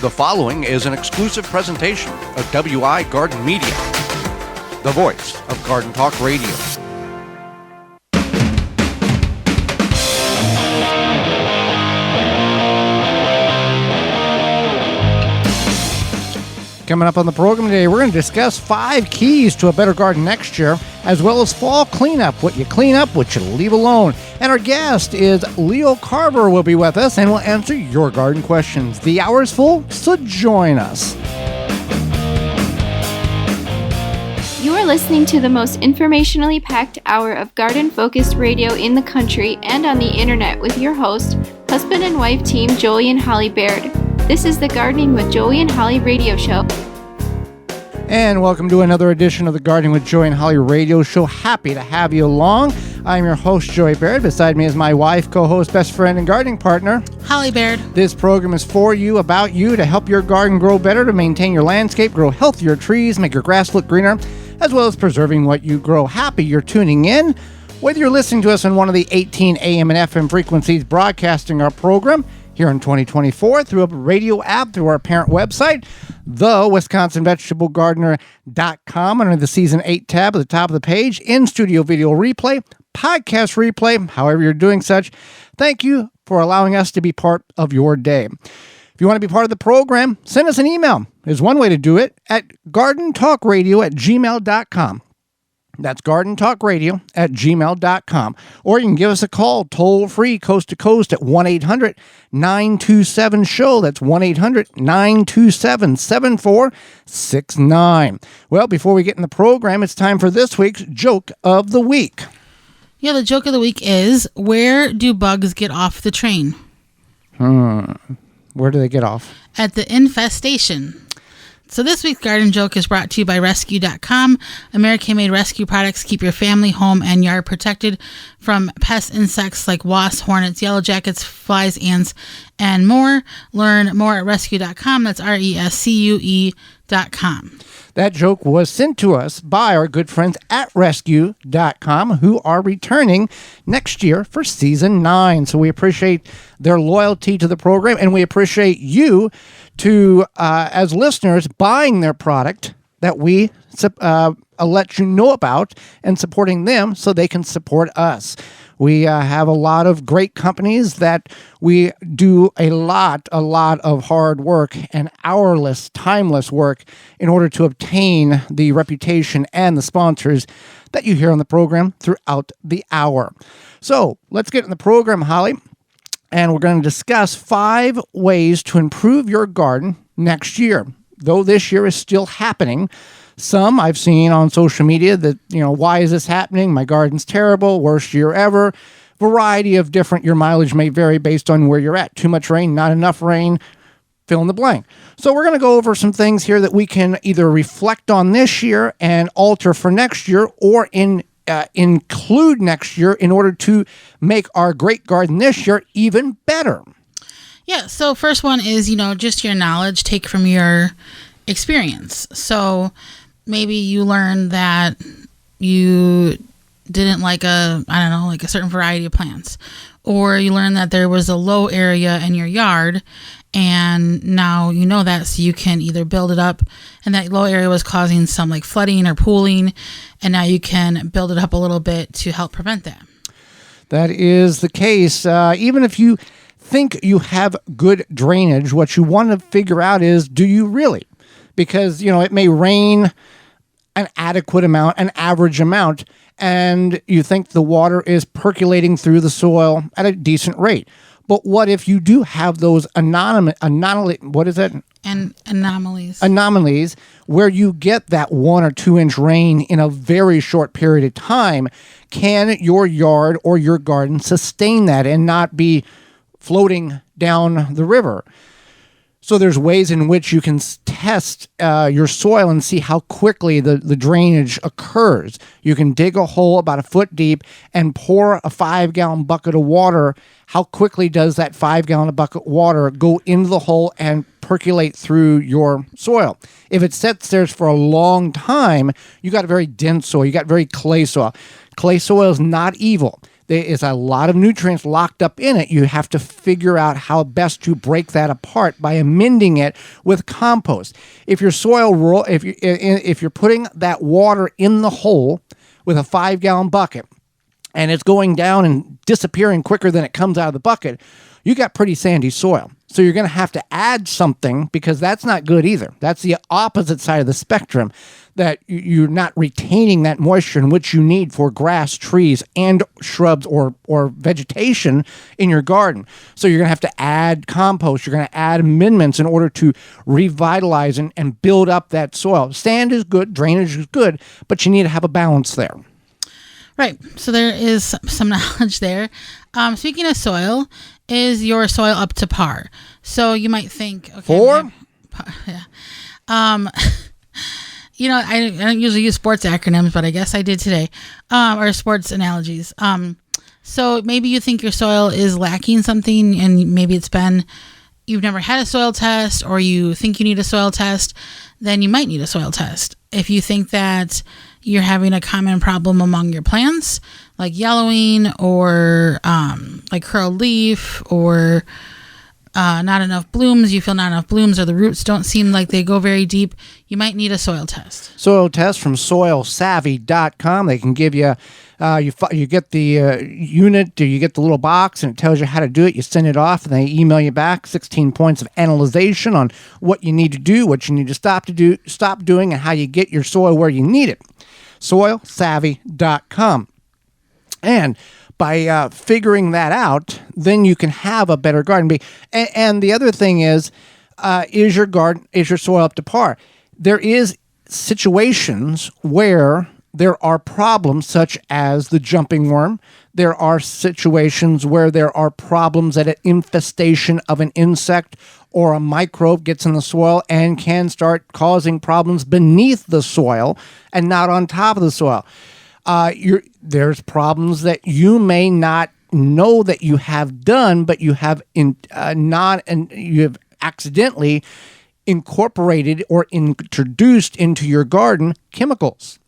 The following is an exclusive presentation of WI Garden Media, the voice of Garden Talk Radio. Coming up on the program today, we're going to discuss 5 keys to a better garden next year, as well as fall cleanup, what you clean up, what you leave alone. And our guest is Leo Carver will be with us, and will answer your garden questions. The hour is full, so join us. You are listening to the most informationally packed hour of garden-focused radio in the country and on the internet with your host, husband and wife team Joey and Holly Baird. This is the Gardening with Joey and Holly radio show. And welcome to another edition of the Gardening with Joey and Holly radio show. Happy to have you along. I'm your host, Joey Baird. Beside me is my wife, co-host, best friend, and gardening partner, Holly Baird. This program is for you, about you, to help your garden grow better, to maintain your landscape, grow healthier trees, make your grass look greener, as well as preserving what you grow. Happy you're tuning in. Whether you're listening to us on one of the 18 AM and FM frequencies broadcasting our program here in 2024 through a radio app, through our parent website, thewisconsinvegetablegardener.com, under the Season 8 tab at the top of the page, in-studio video replay, podcast replay, however you're doing such. Thank you for allowing us to be part of your day. If you want to be part of the program, send us an email. There's one way to do it at gardentalkradio@gmail.com. That's gardentalkradio@gmail.com. Or you can give us a call toll-free, coast to coast, at 1-800-927-SHOW. That's 1-800-927-7469. Well, before we get in the program, it's time for this week's Joke of the Week. Yeah, the joke of the week is, where do bugs get off the train? Where do they get off? At the infestation. So this week's garden joke is brought to you by Rescue.com. American-made rescue products keep your family, home, and yard protected from pest insects like wasps, hornets, yellow jackets, flies, ants, and more. Learn more at Rescue.com. That's RESCUE.com. That joke was sent to us by our good friends at Rescue.com, who are returning next year for Season 9. So we appreciate their loyalty to the program, and we appreciate you to, as listeners, buying their product that we let you know about, and supporting them so they can support us. We have a lot of great companies that we do a lot of hard work and hourless, timeless work in order to obtain the reputation and the sponsors that you hear on the program throughout the hour. So let's get in the program, Holly, and we're going to discuss 5 ways to improve your garden next year. Though this year is still happening, some I've seen on social media that, why is this happening? My garden's terrible, worst year ever. Variety of different, your mileage may vary based on where you're at. Too much rain, not enough rain, fill in the blank. So we're going to go over some things here that we can either reflect on this year and alter for next year, or include next year in order to make our great garden this year even better. Yeah, so first one is, just your knowledge, take from your experience. So maybe you learned that you didn't like a certain variety of plants, or you learned that there was a low area in your yard, and now you know that, so you can either build it up, and that low area was causing some like flooding or pooling, and now you can build it up a little bit to help prevent that. That is the case. Even if you think you have good drainage, what you want to figure out is, do you really? Because, it may rain an adequate amount, an average amount, and you think the water is percolating through the soil at a decent rate. But what if you do have those anomalies where you get that 1 or 2 inch rain in a very short period of time? Can your yard or your garden sustain that and not be floating down the river? So there's ways in which you can test your soil and see how quickly the drainage occurs. You can dig a hole about 1 foot deep and pour a 5-gallon bucket of water. How quickly does that 5-gallon bucket of water go into the hole and percolate through your soil? If it sits there for a long time, you got a very dense soil. You got very clay soil. Clay soil is not evil. there is a lot of nutrients locked up in it. You have to figure out how best to break that apart by amending it with compost. If your soil if you're putting that water in the hole with a 5-gallon bucket and it's going down and disappearing quicker than it comes out of the bucket, you got pretty sandy soil. So you're going to have to add something, because that's not good either. That's the opposite side of the spectrum, that you're not retaining that moisture in which you need for grass, trees, and shrubs or vegetation in your garden. So you're going to have to add compost. You're going to add amendments in order to revitalize and build up that soil. Sand is good, drainage is good, but you need to have a balance there. Right. So there is some knowledge there. Speaking of soil, is your soil up to par? So you might think, okay, yeah. I don't usually use sports acronyms, but I guess I did today, or sports analogies. So maybe you think your soil is lacking something, and maybe you've never had a soil test, or you think you need a soil test, then you might need a soil test. If you think that you're having a common problem among your plants, like yellowing, or like curled leaf, or not enough blooms, you feel not enough blooms, or the roots don't seem like they go very deep, you might need a soil test. Soil test from soilsavvy.com. They can give you, you get the unit, or you get the little box, and it tells you how to do it. You send it off, and they email you back 16 points of analyzation on what you need to do, what you need to stop doing, and how you get your soil where you need it. Soilsavvy.com. And by figuring that out, then you can have a better garden. And the other thing is your soil up to par? There is situations where there are problems, such as the jumping worm. There are situations where there are problems that an infestation of an insect or a microbe gets in the soil and can start causing problems beneath the soil and not on top of the soil. There's problems that you may not know that you have done, but you have you have accidentally incorporated or introduced into your garden chemicals.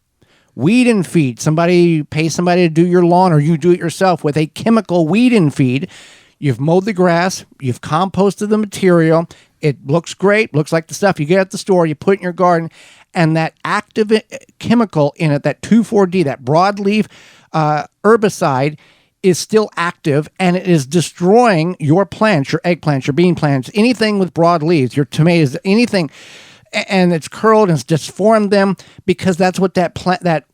Weed and feed. Pay somebody to do your lawn, or you do it yourself with a chemical weed and feed. You've mowed the grass, you've composted the material, it looks great, looks like the stuff you get at the store, you put it in your garden, and that active chemical in it, that 2,4-D, that broadleaf herbicide, is still active, and it is destroying your plants, your eggplants, your bean plants, anything with broad leaves, your tomatoes, anything, and it's curled and it's disformed them, because that's what that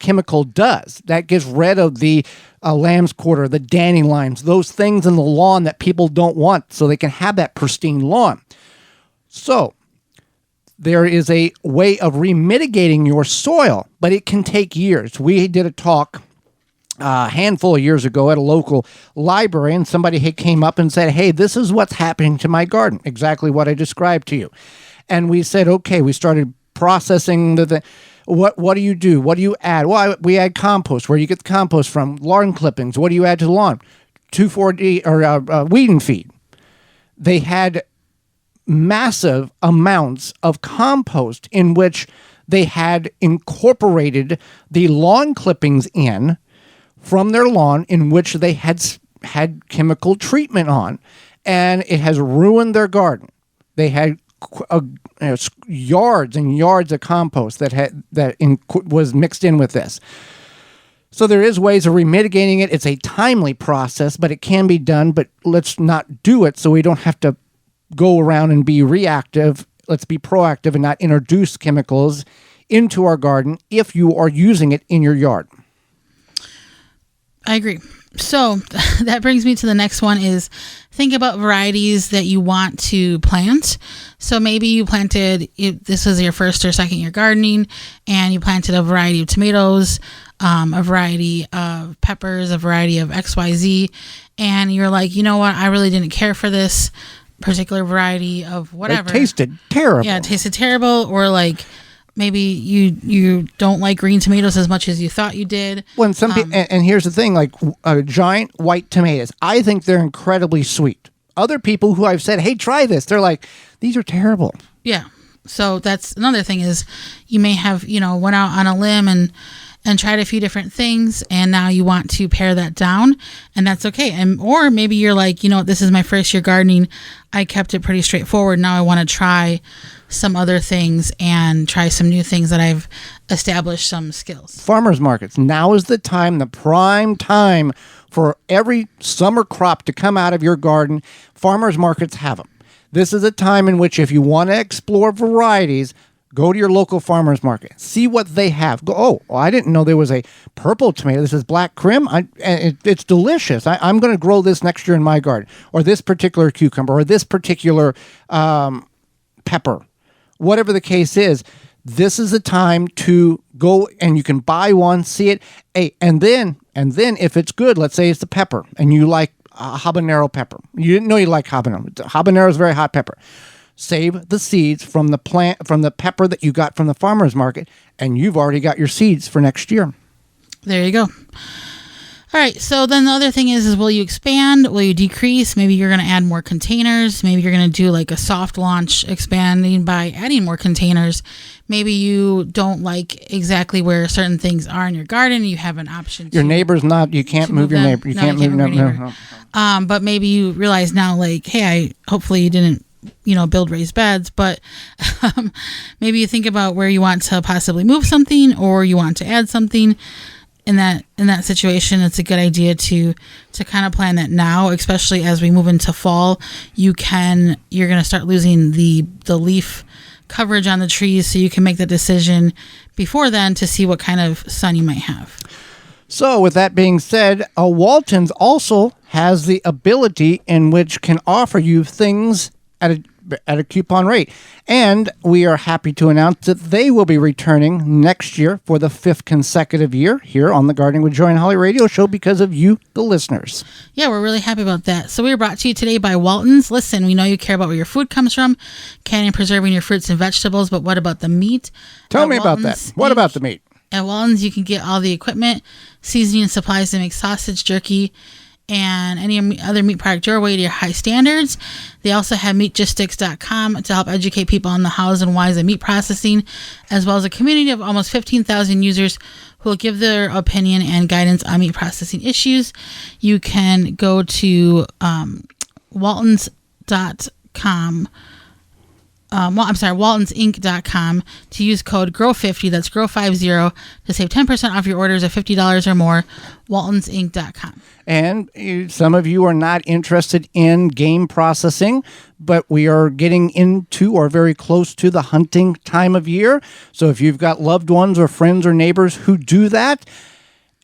chemical does. That gets rid of the lamb's quarter, the dandelions, those things in the lawn that people don't want, so they can have that pristine lawn. So there is a way of remitigating your soil, but it can take years. We did a talk a handful of years ago at a local library, and somebody came up and said, hey, this is what's happening to my garden, exactly what I described to you. And we said, okay, we started processing what do you do? What do you add? Well, we add compost. Where do you get the compost from? Lawn clippings. What do you add to the lawn? 2,4-D or weed and feed. They had massive amounts of compost in which they had incorporated the lawn clippings in from their lawn, in which they had chemical treatment on, and it has ruined their garden. They had yards and yards of compost was mixed in with this. So there is ways of remitigating it. It's a timely process, but it can be done. But let's not do it so we don't have to go around and be reactive. Let's be proactive and not introduce chemicals into our garden if you are using it in your yard. I agree. So that brings me to the next one, is think about varieties that you want to plant. So maybe you this was your first or second year gardening, and you planted a variety of tomatoes, a variety of peppers, a variety of XYZ. And you're like, you know what? I really didn't care for this particular variety of whatever. It tasted terrible. Yeah, it tasted terrible. Or like, maybe you don't like green tomatoes as much as you thought you did. When some people, and here's the thing, like giant white tomatoes, I think they're incredibly sweet. Other people who I've said, hey, try this, they're like, these are terrible. Yeah. So that's another thing, is you may have, went out on a limb and tried a few different things, and now you want to pare that down, and that's okay. And or maybe you're like, this is my first year gardening. I kept it pretty straightforward. Now I want to try some other things and try some new things that I've established some skills. Farmers markets. Now is the time, the prime time for every summer crop to come out of your garden. Farmers markets have them. This is a time in which if you want to explore varieties, go to your local farmers market. See what they have. Go, I didn't know there was a purple tomato. This is black crim. It's delicious. I'm going to grow this next year in my garden. Or this particular cucumber. Or this particular pepper. Whatever the case is, this is a time to go and you can buy one, see it. Hey, and then if it's good, let's say it's the pepper and you like habanero pepper. You didn't know you like habanero. Habanero is very hot pepper. Save the seeds from the plant, from the pepper that you got from the farmer's market, and you've already got your seeds for next year. There you go. All right, so then the other thing is will you expand? Will you decrease? Maybe you're going to add more containers. Maybe you're going to do like a soft launch, expanding by adding more containers. Maybe you don't like exactly where certain things are in your garden. You have an option. Your neighbor's not, you can't move your neighbor. You can't move your neighbor. No. But maybe you realize now, like, hey, hopefully you didn't, build raised beds, but maybe you think about where you want to possibly move something or you want to add something. In that situation, it's a good idea to kind of plan that now, especially as we move into fall. You're going to start losing the leaf coverage on the trees, so you can make the decision before then to see what kind of sun you might have. So with that being said, Walton's also has the ability in which can offer you things at a coupon rate. And we are happy to announce that they will be returning next year for the 5th consecutive year here on the Gardening with Joy and Holly radio show because of you, the listeners. Yeah, we're really happy about that. So we were brought to you today by Walton's. Listen, we know you care about where your food comes from, canning and preserving your fruits and vegetables, but what about the meat? Tell me about that. What about the meat? At Walton's, you can get all the equipment, seasoning, and supplies to make sausage, jerky, and any other meat product your way to your high standards. They also have meatgistics.com to help educate people on the hows and whys of meat processing, as well as a community of almost 15,000 users who will give their opinion and guidance on meat processing issues. You can go to waltons.com. waltonsinc.com to use code GROW50, that's GROW50, to save 10% off your orders of $50 or more, waltonsinc.com. And some of you are not interested in game processing, but we are getting into or very close to the hunting time of year. So if you've got loved ones or friends or neighbors who do that,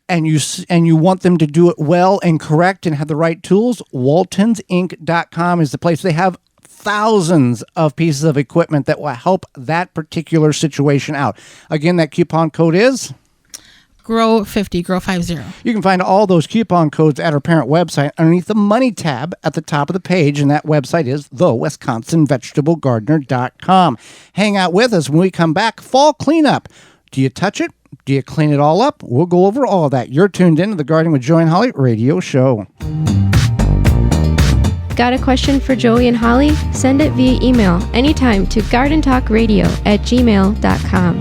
and you want them to do it well and correct and have the right tools, waltonsinc.com is the place. They have thousands of pieces of equipment that will help that particular situation out. Again, that coupon code is GROW50, GROW50. You can find all those coupon codes at our parent website underneath the Money tab at the top of the page, and that website is thewisconsinvegetablegardener.com. Hang out with us when we come back. Fall cleanup. Do you touch it? Do you clean it all up? We'll go over all of that. You're tuned in to the Gardening with Joy and Holly radio show. Got a question for Joey and Holly? Send it via email anytime to gardentalkradio@gmail.com.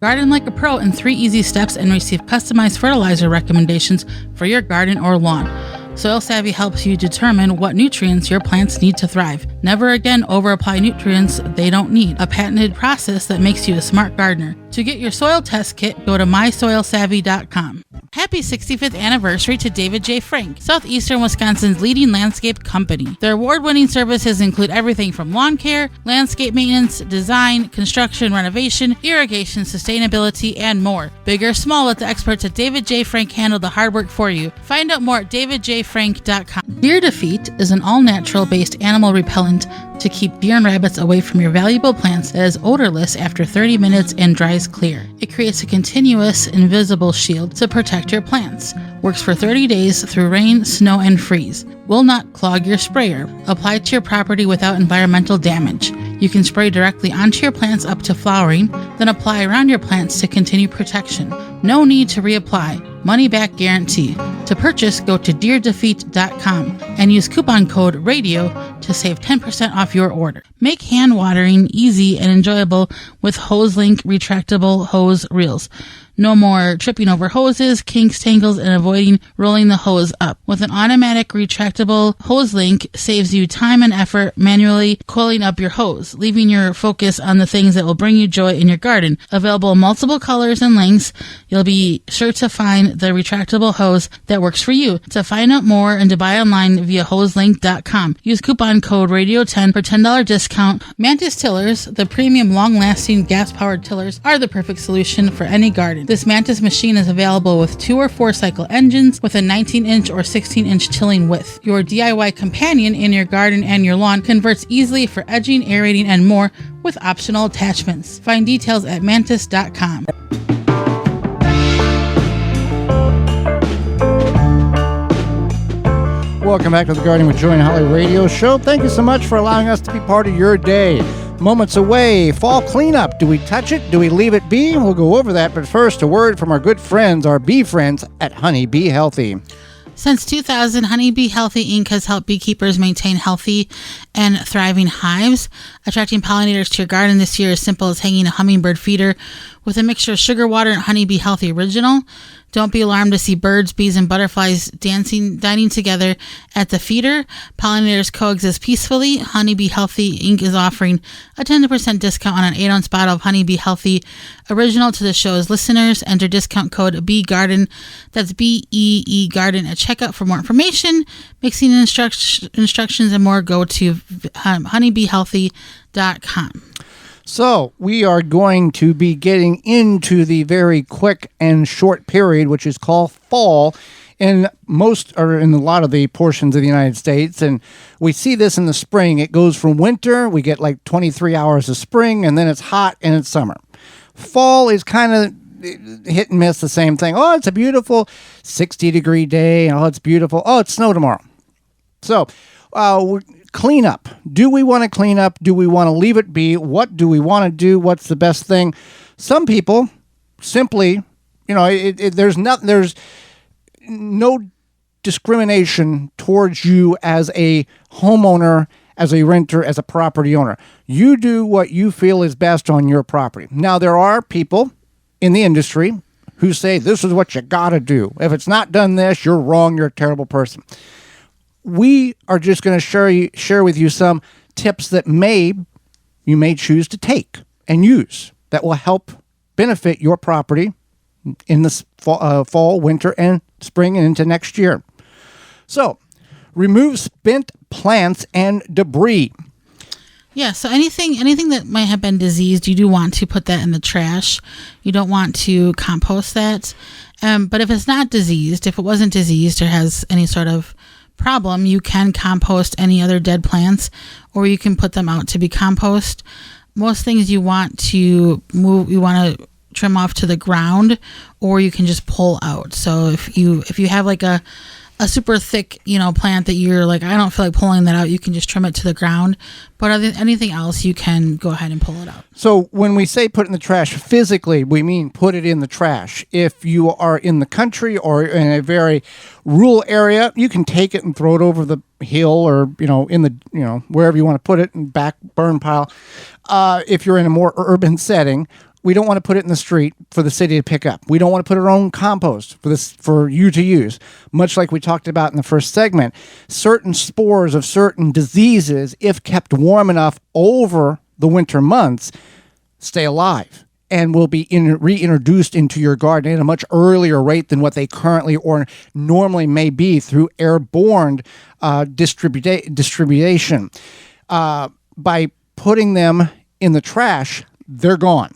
Garden like a pro in 3 easy steps and receive customized fertilizer recommendations for your garden or lawn. Soil Savvy helps you determine what nutrients your plants need to thrive. Never again over-apply nutrients they don't need. A patented process that makes you a smart gardener. To get your soil test kit, go to mysoilsavvy.com. Happy 65th anniversary to David J. Frank, Southeastern Wisconsin's leading landscape company. Their award-winning services include everything from lawn care, landscape maintenance, design, construction, renovation, irrigation, sustainability, and more. Big or small, let the experts at David J. Frank handle the hard work for you. Find out more at davidjfrank.com. Deer Defeat is an all-natural based animal repellent to keep deer and rabbits away from your valuable plants that is odorless after 30 minutes and dries clear. It creates a continuous, invisible shield to protect your plants. Works for 30 days through rain, snow, and freeze. Will not clog your sprayer. Apply to your property without environmental damage. You can spray directly onto your plants up to flowering, then apply around your plants to continue protection. No need to reapply. Money back guarantee. To purchase, go to deerdefeat.com and use coupon code RADIO to save 10% off your order. Make hand watering easy and enjoyable with HoseLink retractable hose reels. No more tripping over hoses, kinks, tangles, and avoiding rolling the hose up. With an automatic retractable hose link, saves you time and effort manually coiling up your hose, leaving your focus on the things that will bring you joy in your garden. Available in multiple colors and lengths, you'll be sure to find the retractable hose that works for you. To find out more and to buy online via hoselink.com, use coupon code RADIO10 for $10 discount. Mantis tillers, the premium long-lasting gas-powered tillers, are the perfect solution for any garden. This Mantis machine is available with 2 or 4 cycle engines with a 19-inch or 16-inch tilling width. Your DIY companion in your garden and your lawn converts easily for edging, aerating, and more with optional attachments. Find details at mantis.com. Welcome back to the Gardening with Joy and Holly radio show. Thank you so much for allowing us to be part of your day. Moments away, fall cleanup. Do we touch it? Do we leave it be? We'll go over that, but first, a word from our good friends, our bee friends at Honey Bee Healthy. Since 2000, Honey Bee Healthy Inc. has helped beekeepers maintain healthy and thriving hives. Attracting pollinators to your garden this year is simple as hanging a hummingbird feeder with a mixture of sugar water and Honey Bee Healthy Original. Don't be alarmed to see birds, bees, and butterflies dining together at the feeder. Pollinators coexist peacefully. Honey Bee Healthy Inc. is offering a 10% discount on an 8-ounce bottle of Honey Bee Healthy Original to the show's listeners. Enter discount code BEEGARDEN. That's BEE Garden at checkout. For more information, mixing instructions, and more, go to honeybeehealthy.com. So we are going to be getting into the very quick and short period, which is called fall, in most or in a lot of the portions of the United States. And we see this in the spring. It goes from winter, we get like 23 hours of spring, and then it's hot and it's summer. Fall is kind of hit and miss, the same thing. Oh, it's a beautiful 60-degree day. Oh, it's beautiful. Oh, it's snow tomorrow. So clean up. Do we want to clean up? Do we want to leave it be? What do we want to do? What's the best thing? Some people simply, there's no discrimination towards you as a homeowner, as a renter, as a property owner. You do what you feel is best on your property. Now, there are people in the industry who say this is what you got to do. If it's not done this, you're wrong. You're a terrible person. We are just going to share with you some tips that you may choose to take and use that will help benefit your property in the fall, winter, and spring and into next year. So, remove spent plants and debris. Yeah, so anything that might have been diseased, you do want to put that in the trash. You don't want to compost that. But if it's not diseased, if it wasn't diseased or has any sort of problem, you can compost any other dead plants, or you can put them out to be compost. Most things you want to trim off to the ground, or you can just pull out. So if you have like a super thick, plant that you're like, I don't feel like pulling that out, you can just trim it to the ground. But anything else, you can go ahead and pull it out. So when we say put it in the trash, physically, we mean put it in the trash. If you are in the country or in a very rural area, you can take it and throw it over the hill or, in the, wherever you want to put it, in back burn pile. If you're in a more urban setting, we don't want to put it in the street for the city to pick up. We don't want to put our own compost for you to use. Much like we talked about in the first segment, certain spores of certain diseases, if kept warm enough over the winter months, stay alive and will be reintroduced into your garden at a much earlier rate than what they currently or normally may be through airborne distribution. By putting them in the trash, they're gone.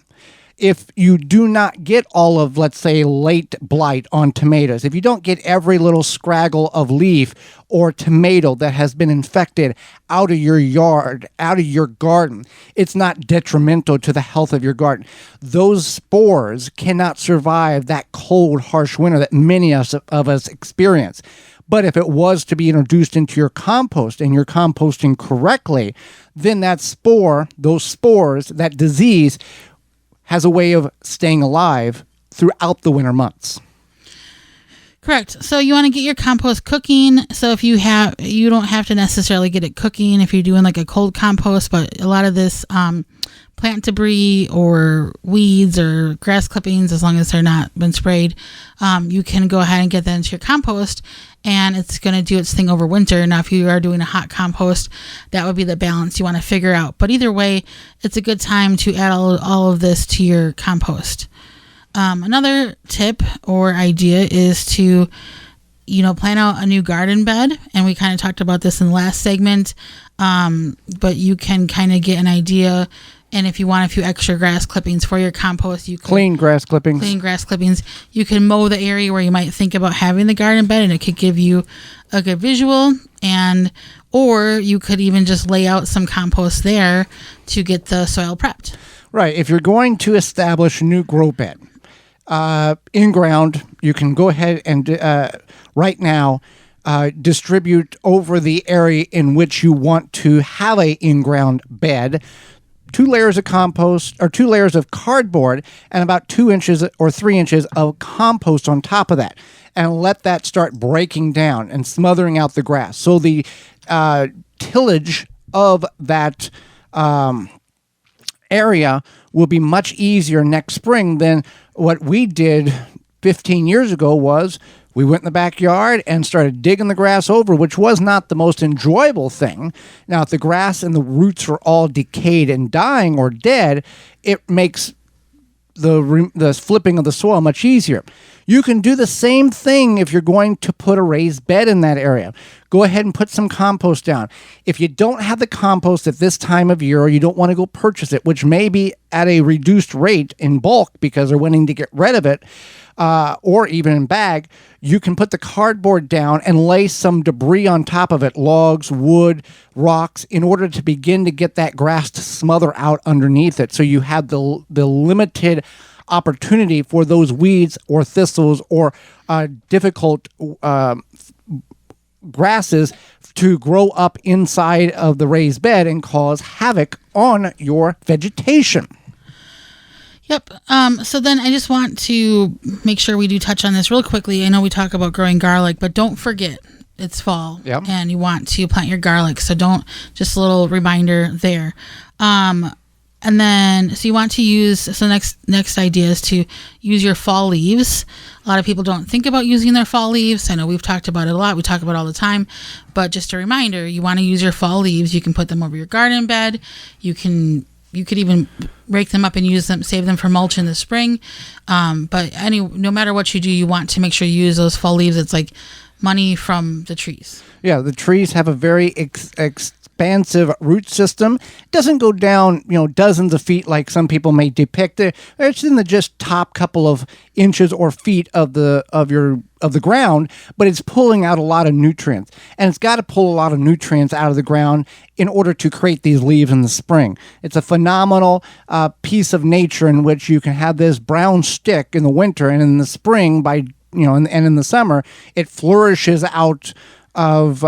If you do not get all of, let's say, late blight on tomatoes, if you don't get every little scraggle of leaf or tomato that has been infected out of your yard, out of your garden, it's not detrimental to the health of your garden. Those spores cannot survive that cold, harsh winter that many of us experience. But if it was to be introduced into your compost and you're composting correctly, then those spores, that disease, has a way of staying alive throughout the winter months. Correct. So you want to get your compost cooking. So if you don't have to necessarily get it cooking if you're doing like a cold compost, but a lot of this plant debris or weeds or grass clippings, as long as they're not been sprayed, you can go ahead and get that into your compost, and it's going to do its thing over winter. Now, if you are doing a hot compost, that would be the balance you want to figure out. But either way, it's a good time to add all of this to your compost. Another tip or idea is to, plan out a new garden bed. And we kind of talked about this in the last segment. But you can kind of get an idea. And if you want a few extra grass clippings for your compost, you can Clean grass clippings. You can mow the area where you might think about having the garden bed, and it could give you a good visual. Or you could even just lay out some compost there to get the soil prepped. Right. If you're going to establish a new grow bed, in ground, you can go ahead and right now distribute over the area in which you want to have a in-ground bed 2 layers of compost or 2 layers of cardboard and about 2 inches or 3 inches of compost on top of that, and let that start breaking down and smothering out the grass. So the tillage of that area will be much easier next spring than what we did 15 years ago. Was we went in the backyard and started digging the grass over, which was not the most enjoyable thing. Now, if the grass and the roots are all decayed and dying or dead, it makes the flipping of the soil much easier. You can do the same thing if you're going to put a raised bed in that area. Go ahead and put some compost down. If you don't have the compost at this time of year, or you don't want to go purchase it, which may be at a reduced rate in bulk because they're wanting to get rid of it, or even in bag, you can put the cardboard down and lay some debris on top of it, logs, wood, rocks, in order to begin to get that grass to smother out underneath it. So you have the limited opportunity for those weeds or thistles or difficult grasses to grow up inside of the raised bed and cause havoc on your vegetation. Yep. So then I just want to make sure we do touch on this real quickly. I know we talk about growing garlic, but don't forget it's fall. Yep. And you want to plant your garlic. So just a little reminder there. And then, so you want to use, so next idea is to use your fall leaves. A lot of people don't think about using their fall leaves. I know we've talked about it a lot. We talk about it all the time, but just a reminder, you want to use your fall leaves. You can put them over your garden bed. You could even rake them up and use them, save them for mulch in the spring. But no matter what you do, you want to make sure you use those fall leaves. It's like money from the trees. Yeah, the trees have a very expansive root system. It doesn't go down, dozens of feet like some people may depict it. It's in the just top couple of inches or feet of the ground, but it's pulling out a lot of nutrients. And it's got to pull a lot of nutrients out of the ground in order to create these leaves in the spring. It's a phenomenal piece of nature in which you can have this brown stick in the winter, and in the spring and in the summer, it flourishes out of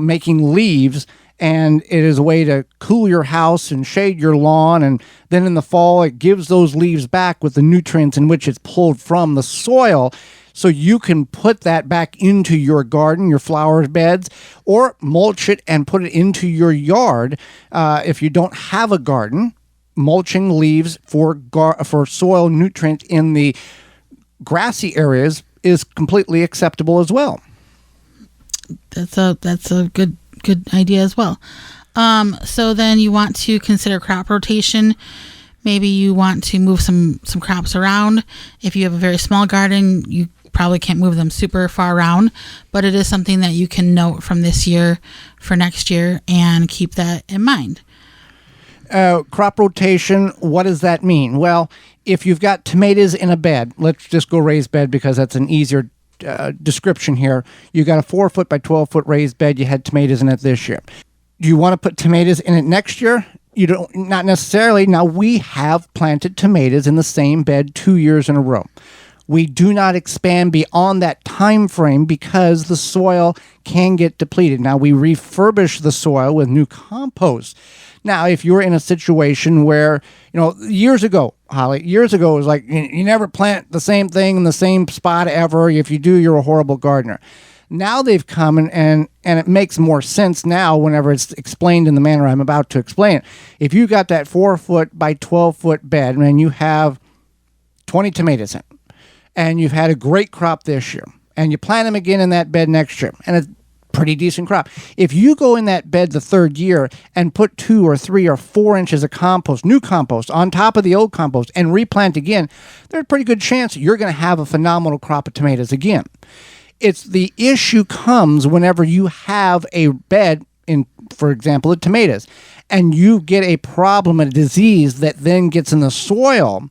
making leaves. And it is a way to cool your house and shade your lawn. And then in the fall, it gives those leaves back with the nutrients in which it's pulled from the soil. So you can put that back into your garden, your flower beds, or mulch it and put it into your yard. If you don't have a garden, mulching leaves for soil nutrients in the grassy areas is completely acceptable as well. That's a good idea as well. So then you want to consider crop rotation. Maybe you want to move some crops around. If you have a very small garden, you probably can't move them super far around, but it is something that you can note from this year for next year and keep that in mind. Crop rotation, what does that mean? Well, if you've got tomatoes in a bed, let's just go raised bed because that's an easier description here. You got a 4-foot by 12-foot raised bed. You had tomatoes in it this year. Do you want to put tomatoes in it next year? You don't, not necessarily. Now, we have planted tomatoes in the same bed 2 years in a row. We do not expand beyond that time frame because the soil can get depleted. Now, we refurbish the soil with new compost. Now, if you're in a situation where, years ago, Holly, it was like you never plant the same thing in the same spot ever. If you do, you're a horrible gardener. Now they've come and it makes more sense now whenever it's explained in the manner I'm about to explain it. If you got that 4-foot by 12-foot bed and you have 20 tomatoes in it, and you've had a great crop this year, and you plant them again in that bed next year, and a pretty decent crop. If you go in that bed the third year and put 2 or 3 or 4 inches of compost, new compost, on top of the old compost and replant again, there's a pretty good chance you're going to have a phenomenal crop of tomatoes again. It's the issue comes whenever you have a bed in, for example, of tomatoes, and you get a problem, a disease that then gets in the soil.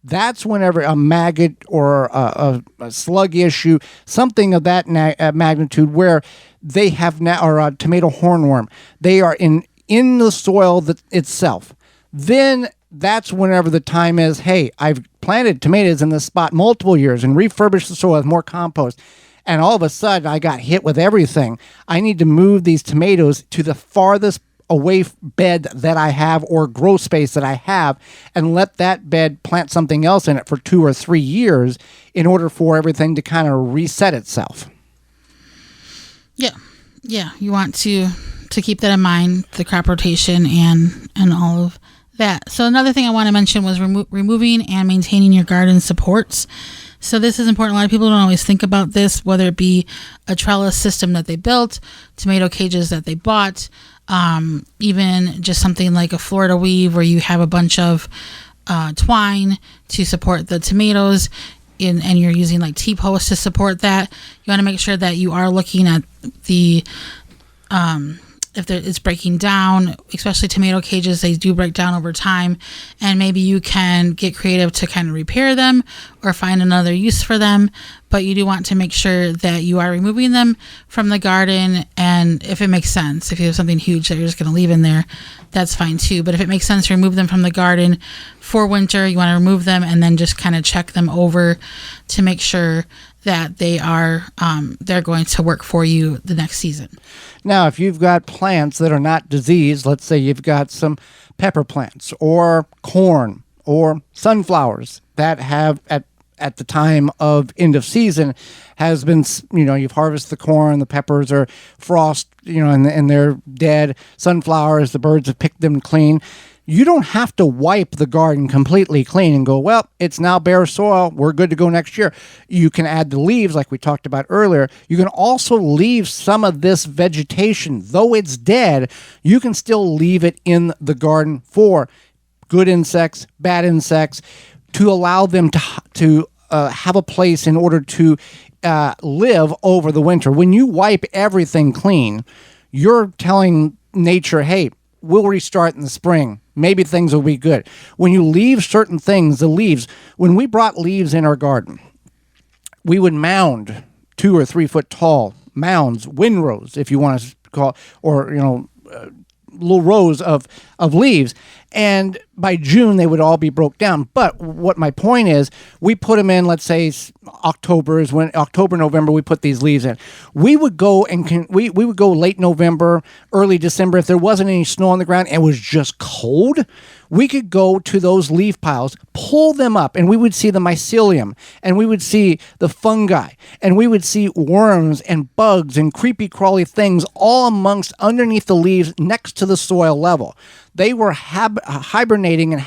That's whenever a maggot or a slug issue, something of that magnitude, where they have now, or a tomato hornworm, they are in the soil itself. Then that's whenever the time is, hey, I've planted tomatoes in this spot multiple years and refurbished the soil with more compost, and all of a sudden I got hit with everything. I need to move these tomatoes to the farthest away bed that I have or grow space that I have and let that bed plant something else in it for 2 or 3 years in order for everything to kind of reset itself. Yeah. You want to keep that in mind, the crop rotation and all of that. So another thing I want to mention was removing and maintaining your garden supports. So this is important. A lot of people don't always think about this, whether it be a trellis system that they built, tomato cages that they bought, even just something like a Florida weave where you have a bunch of twine to support the tomatoes and you're using like T-posts to support that. You want to make sure that you are looking at the if it's breaking down, especially tomato cages, they do break down over time, and maybe you can get creative to kind of repair them or find another use for them. But you do want to make sure that you are removing them from the garden, and if it makes sense, if you have something huge that you're just going to leave in there, that's fine too. But if it makes sense to remove them from the garden for winter, you want to remove them and then just kind of check them over to make sure that they are they're going to work for you the next season. Now, if you've got plants that are not diseased, let's say you've got some pepper plants or corn or sunflowers that have at the time of end of season has been, you've harvested the corn, the peppers are frost, and they're dead. Sunflowers, the birds have picked them clean. You don't have to wipe the garden completely clean and go, well, it's now bare soil, we're good to go next year. You can add the leaves like we talked about earlier. You can also leave some of this vegetation. Though it's dead, you can still leave it in the garden for good insects, bad insects, to allow them to have a place in order to live over the winter. When you wipe everything clean, you're telling nature, hey, we'll restart in the spring. Maybe things will be good. When you leave certain things, the leaves, when we brought leaves in our garden, we would mound 2 or 3 foot tall mounds, windrows, if you want to call it, or, little rows of leaves. And by June, they would all be broke down. But what my point is, we put them in, let's say October, November, we put these leaves in. We would go we would go late November, early December. If there wasn't any snow on the ground and it was just cold, we could go to those leaf piles, pull them up, and we would see the mycelium, and we would see the fungi, and we would see worms and bugs and creepy crawly things all amongst underneath the leaves next to the soil level. They were hibernating and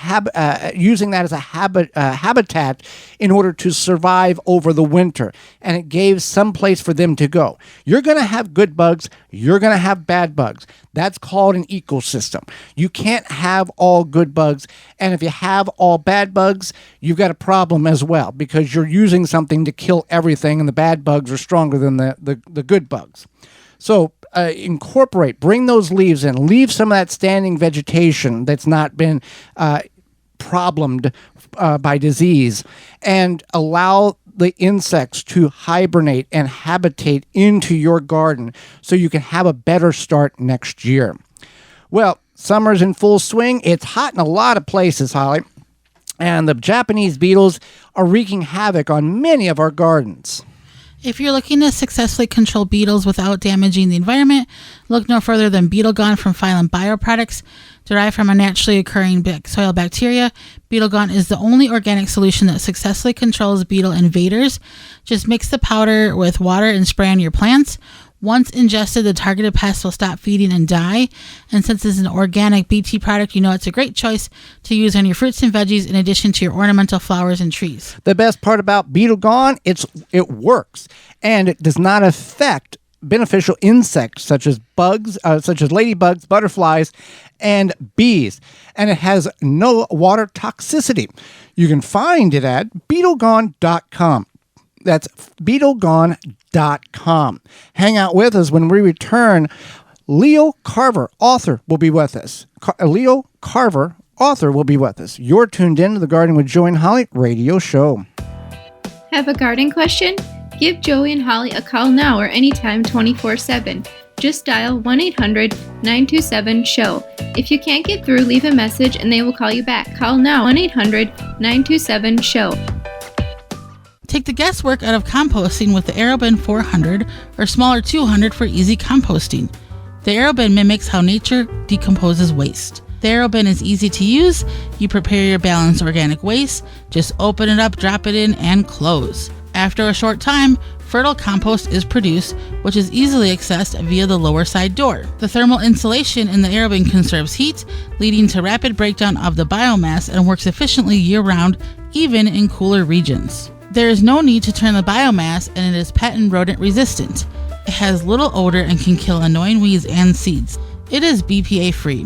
using that as a habitat in order to survive over the winter, and it gave some place for them to go. You're going to have good bugs. You're going to have bad bugs. That's called an ecosystem. You can't have all good bugs, and if you have all bad bugs, you've got a problem as well because you're using something to kill everything, and the bad bugs are stronger than the good bugs. So bring those leaves in, leave some of that standing vegetation that's not been problemed by disease, and allow the insects to hibernate and habitate into your garden so you can have a better start next year. Well, summer's in full swing. It's hot in a lot of places, Holly. And the Japanese beetles are wreaking havoc on many of our gardens. If you're looking to successfully control beetles without damaging the environment, look no further than Beetle Gone from Phylum Bioproducts. Derived from a naturally occurring soil bacteria, Beetle Gone is the only organic solution that successfully controls beetle invaders. Just mix the powder with water and spray on your plants. Once ingested, the targeted pests will stop feeding and die. And since it's an organic BT product, you know it's a great choice to use on your fruits and veggies in addition to your ornamental flowers and trees. The best part about Beetle Gone, it works, and it does not affect beneficial insects such as bugs, such as ladybugs, butterflies, and bees. And it has no water toxicity. You can find it at beetlegone.com. That's beetlegone.com. Hang out with us when we return. Leo Carver, author, will be with us. Leo Carver, author, will be with us. You're tuned in to the Garden with Joey and Holly radio show. Have a garden question? Give Joey and Holly a call now or anytime 24/7. Just dial 1-800-927-SHOW. If you can't get through, leave a message and they will call you back. Call now 1-800-927-SHOW. Take the guesswork out of composting with the AeroBin 400 or smaller 200 for easy composting. The AeroBin mimics how nature decomposes waste. The AeroBin is easy to use. You prepare your balanced organic waste, just open it up, drop it in, and close. After a short time, fertile compost is produced, which is easily accessed via the lower side door. The thermal insulation in the AeroBin conserves heat, leading to rapid breakdown of the biomass and works efficiently year-round, even in cooler regions. There is no need to turn the biomass, and it is patent rodent resistant. It has little odor and can kill annoying weeds and seeds. It is BPA free.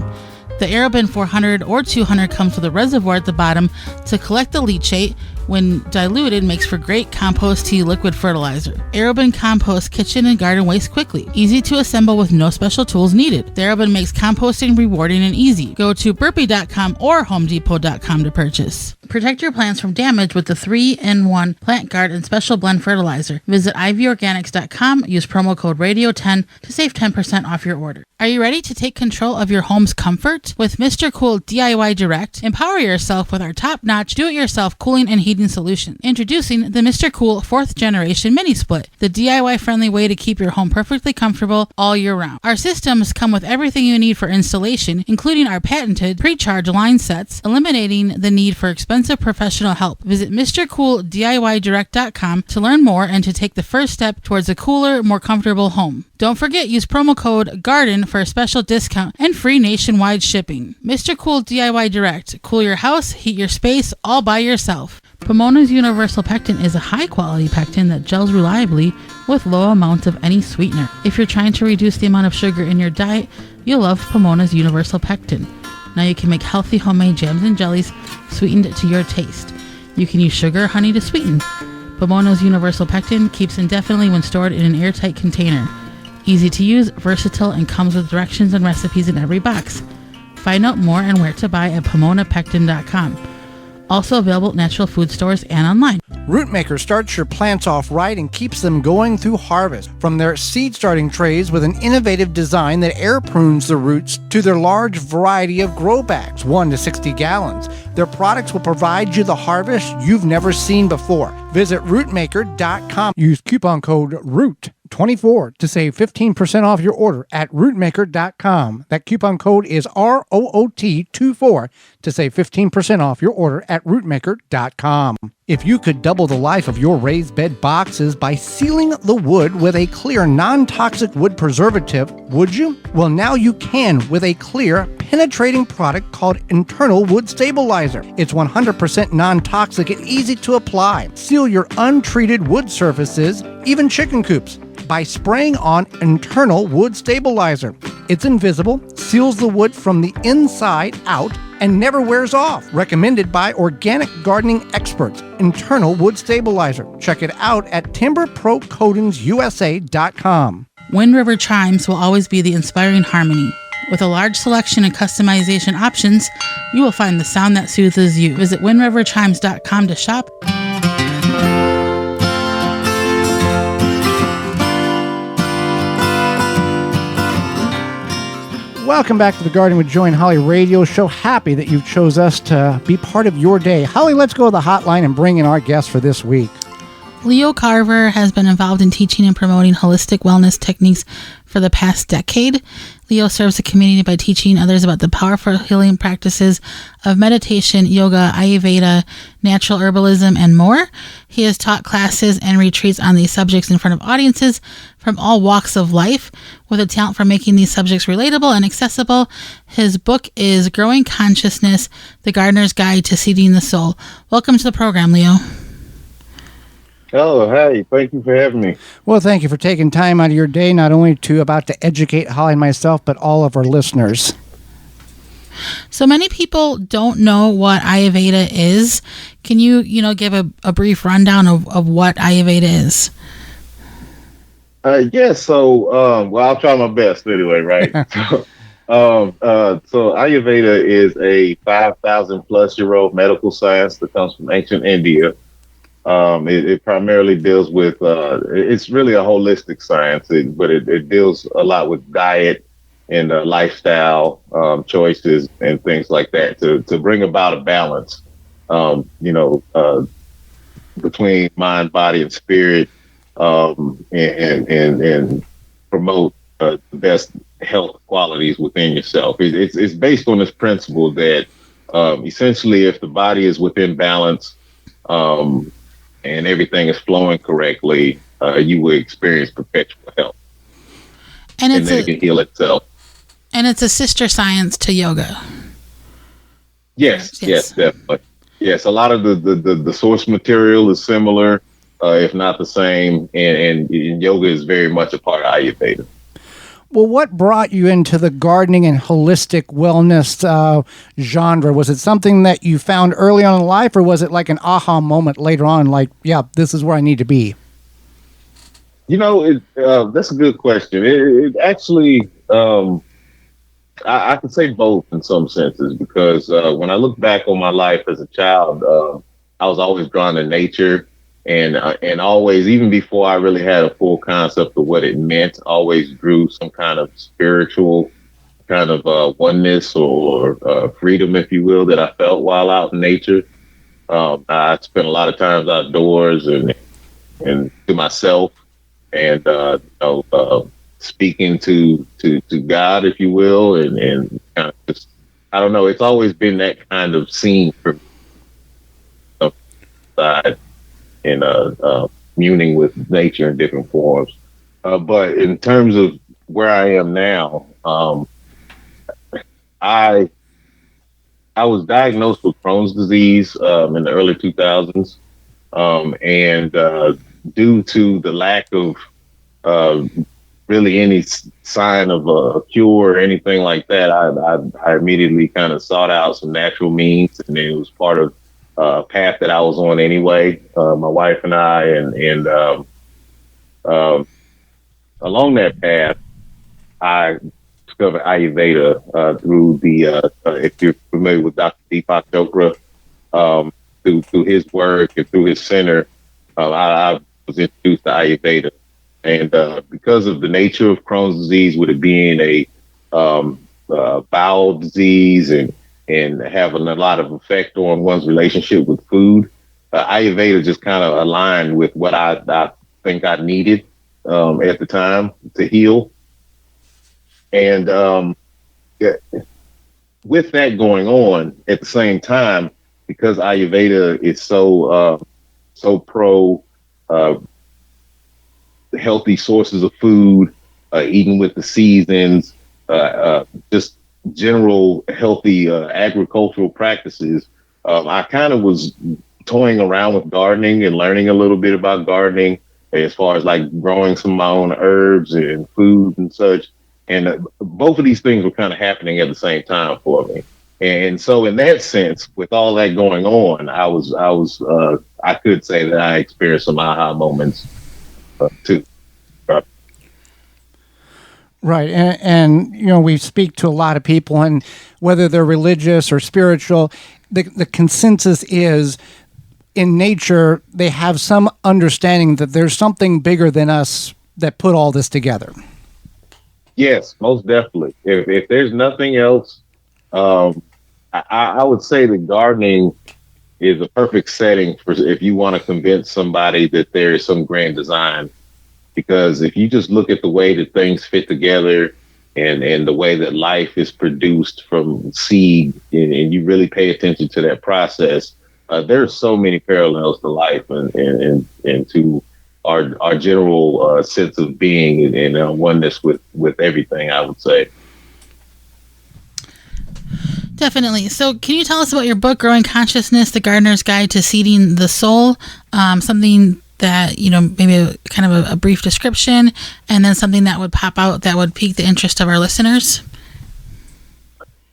The AeroBin 400 or 200 comes with a reservoir at the bottom to collect the leachate. When diluted, makes for great compost tea liquid fertilizer. AeroBin composts kitchen and garden waste quickly. Easy to assemble with no special tools needed. The AeroBin makes composting rewarding and easy. Go to burpee.com or homedepot.com to purchase. Protect your plants from damage with the 3-in-1 Plant Guard and Special Blend Fertilizer. Visit ivorganics.com. Use promo code RADIO10 to save 10% off your order. Are you ready to take control of your home's comfort? With Mr. Cool DIY Direct, empower yourself with our top-notch do-it-yourself cooling and heating solution. Introducing the Mr. Cool 4th Generation Mini Split, the DIY-friendly way to keep your home perfectly comfortable all year round. Our systems come with everything you need for installation, including our patented pre-charge line sets, eliminating the need for expensive professional help. Visit MrCoolDIYDirect.com to learn more and to take the first step towards a cooler, more comfortable home. Don't forget, use promo code GARDEN for a special discount and free nationwide shipping. Mr. Cool DIY Direct. Cool your house, heat your space, all by yourself. Pomona's Universal Pectin is a high-quality pectin that gels reliably with low amounts of any sweetener. If you're trying to reduce the amount of sugar in your diet, you'll love Pomona's Universal Pectin. Now you can make healthy homemade jams and jellies sweetened to your taste. You can use sugar or honey to sweeten. Pomona's Universal Pectin keeps indefinitely when stored in an airtight container. Easy to use, versatile, and comes with directions and recipes in every box. Find out more and where to buy at PomonaPectin.com. Also available at natural food stores and online. Rootmaker starts your plants off right and keeps them going through harvest. From their seed starting trays with an innovative design that air prunes the roots to their large variety of grow bags, 1 to 60 gallons. Their products will provide you the harvest you've never seen before. Visit rootmaker.com. Use coupon code ROOT24 to save 15% off your order at rootmaker.com. That coupon code is ROOT24 to save 15% off your order at rootmaker.com. If you could double the life of your raised bed boxes by sealing the wood with a clear non-toxic wood preservative, would you? Well, now you can with a clear, penetrating product called Internal Wood Stabilizer. It's 100% non-toxic and easy to apply. Seal your untreated wood surfaces, even chicken coops, by spraying on Internal Wood Stabilizer. It's invisible, seals the wood from the inside out, and never wears off. Recommended by organic gardening experts. Internal Wood Stabilizer. Check it out at timberprocoatingsusa.com. Wind River Chimes will always be the inspiring harmony. With a large selection and customization options, you will find the sound that soothes you. Visit windriverchimes.com to shop. Welcome back to the Garden with Joy and Holly radio show. Happy that you've chose us to be part of your day. Holly, let's go to the hotline and bring in our guest for this week. Leo Carver has been involved in teaching and promoting holistic wellness techniques for the past decade. Leo serves the community by teaching others about the powerful healing practices of meditation, yoga, Ayurveda, natural herbalism, and more. He has taught classes and retreats on these subjects in front of audiences from all walks of life with a talent for making these subjects relatable and accessible. His book is Growing Consciousness, The Gardener's Guide to Seeding the Soul. Welcome to the program, Leo. Oh, hey, thank you for having me. Well, thank you for taking time out of your day, not only to educate Holly and myself, but all of our listeners. So many people don't know what Ayurveda is. Can you, give a brief rundown of what Ayurveda is? Well, I'll try my best anyway, right? So Ayurveda is a 5,000 plus year old medical science that comes from ancient India. It primarily deals with, it's really a holistic science, but it deals a lot with diet and lifestyle choices and things like that to bring about a balance, between mind, body, and spirit, and promote the best health qualities within yourself. It's based on this principle that essentially if the body is within balance, and everything is flowing correctly, you will experience perpetual health. And then it can heal itself. And it's a sister science to yoga. Yes, definitely. Yes, a lot of the source material is similar, if not the same, and yoga is very much a part of Ayurveda. Well, what brought you into the gardening and holistic wellness genre? Was it something that you found early on in life, or was it like an aha moment later on, like, yeah, this is where I need to be? That's a good question. It actually, I can say both in some senses, because when I look back on my life as a child, I was always drawn to nature. And always, even before I really had a full concept of what it meant, always drew some kind of spiritual kind of oneness or freedom, if you will, that I felt while out in nature. I spent a lot of times outdoors and to myself, and speaking to God, if you will, and kind of just, I don't know, it's always been that kind of scene for me. And communing with nature in different forms. But in terms of where I am now, I was diagnosed with Crohn's disease in the early 2000s. And due to the lack of really any sign of a cure or anything like that, I immediately kind of sought out some natural means, and it was part of path that I was on anyway, my wife and I, and along that path, I discovered Ayurveda through if you're familiar with Dr. Deepak Chopra, through his work and through his center, I was introduced to Ayurveda. And because of the nature of Crohn's disease, with it being a bowel disease and having a lot of effect on one's relationship with food, Ayurveda just kind of aligned with what I think I needed at the time to heal. And with that going on at the same time, because Ayurveda is so pro healthy sources of food, eating with the seasons, just general healthy agricultural practices, I kind of was toying around with gardening and learning a little bit about gardening as far as like growing some of my own herbs and food and such. And both of these things were kind of happening at the same time for me. And so in that sense, with all that going on, I could say that I experienced some aha moments too. Right. And we speak to a lot of people, and whether they're religious or spiritual, the consensus is in nature, they have some understanding that there's something bigger than us that put all this together. Yes, most definitely. If there's nothing else, um, I would say that gardening is a perfect setting for if you want to convince somebody that there is some grand design. Because if you just look at the way that things fit together and the way that life is produced from seed, and you really pay attention to that process, there's so many parallels to life and to our general sense of being and oneness with everything, I would say. Definitely. So, can you tell us about your book, Growing Consciousness: The Gardener's Guide to Seeding the Soul? Something that, maybe kind of a brief description, and then something that would pop out that would pique the interest of our listeners.